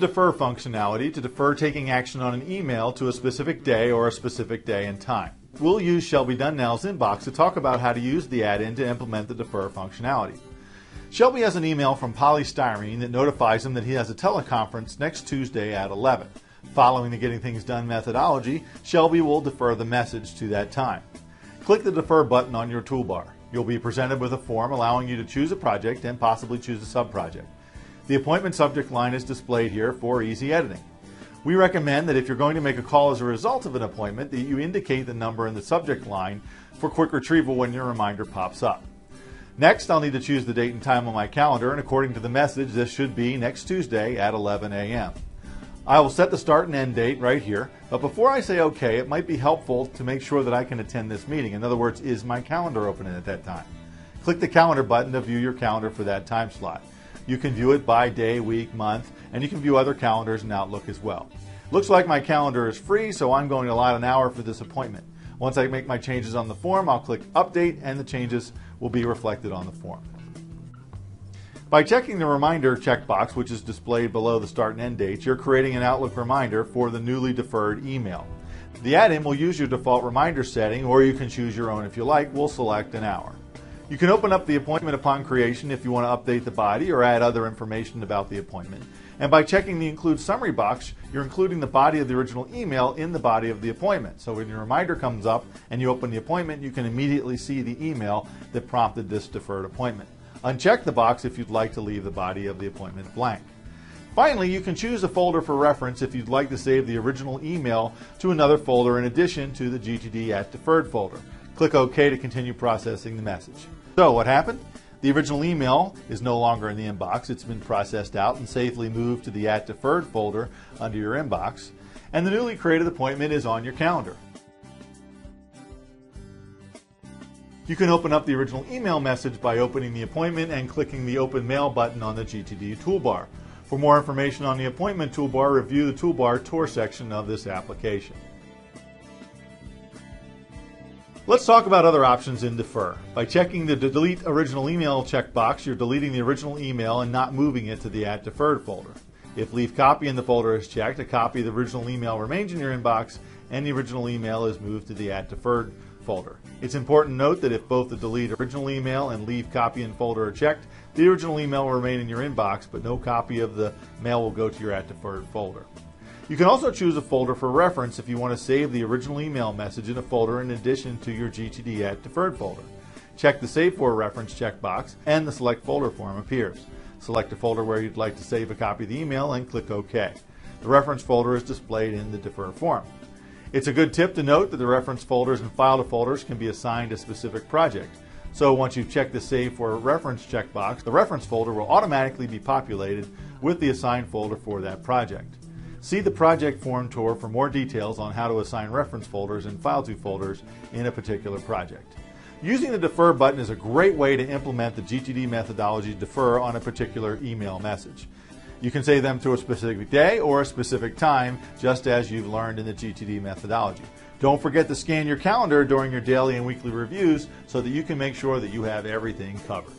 defer functionality to defer taking action on an email to a specific day or a specific day and time. We'll use Shall Be Done Now's inbox to talk about how to use the add-in to implement the defer functionality. Shelby has an email from Polystyrene that notifies him that he has a teleconference next Tuesday at 11. Following the Getting Things Done methodology, Shelby will defer the message to that time. Click the Defer button on your toolbar. You'll be presented with a form allowing you to choose a project and possibly choose a sub-project. The appointment subject line is displayed here for easy editing. We recommend that if you're going to make a call as a result of an appointment, that you indicate the number in the subject line for quick retrieval when your reminder pops up. Next, I'll need to choose the date and time on my calendar, and according to the message, this should be next Tuesday at 11 a.m. I will set the start and end date right here, but before I say OK, it might be helpful to make sure that I can attend this meeting. In other words, is my calendar open at that time? Click the calendar button to view your calendar for that time slot. You can view it by day, week, month, and you can view other calendars in Outlook as well. Looks like my calendar is free, so I'm going to allot an hour for this appointment. Once I make my changes on the form, I'll click Update, and the changes will be reflected on the form. By checking the Reminder checkbox, which is displayed below the start and end dates, you're creating an Outlook reminder for the newly deferred email. The add-in will use your default reminder setting, or you can choose your own if you like. We'll select an hour. You can open up the appointment upon creation if you want to update the body or add other information about the appointment. And by checking the Include Summary box, you're including the body of the original email in the body of the appointment. So when your reminder comes up and you open the appointment, you can immediately see the email that prompted this deferred appointment. Uncheck the box if you'd like to leave the body of the appointment blank. Finally, you can choose a folder for reference if you'd like to save the original email to another folder in addition to the GTD at Deferred folder. Click OK to continue processing the message. So what happened? The original email is no longer in the inbox. It's been processed out and safely moved to the at Deferred folder under your inbox. And the newly created appointment is on your calendar. You can open up the original email message by opening the appointment and clicking the Open Mail button on the GTD toolbar. For more information on the appointment toolbar, review the toolbar tour section of this application. Let's talk about other options in Defer. By checking the Delete Original Email checkbox, you're deleting the original email and not moving it to the at Deferred folder. If Leave Copy in the folder is checked, a copy of the original email remains in your inbox and the original email is moved to the at Deferred folder. It's important to note that if both the Delete Original Email and Leave Copy in folder are checked, the original email will remain in your inbox, but no copy of the mail will go to your at Deferred folder. You can also choose a folder for reference if you want to save the original email message in a folder in addition to your GTD at Deferred folder. Check the Save for Reference checkbox and the Select Folder form appears. Select a folder where you'd like to save a copy of the email and click OK. The reference folder is displayed in the Defer form. It's a good tip to note that the reference folders and file to folders can be assigned to specific projects. So once you've checked the Save for Reference checkbox, the reference folder will automatically be populated with the assigned folder for that project. See the project form tour for more details on how to assign reference folders and file to folders in a particular project. Using the Defer button is a great way to implement the GTD methodology Defer on a particular email message. You can save them to a specific day or a specific time, just as you've learned in the GTD methodology. Don't forget to scan your calendar during your daily and weekly reviews so that you can make sure that you have everything covered.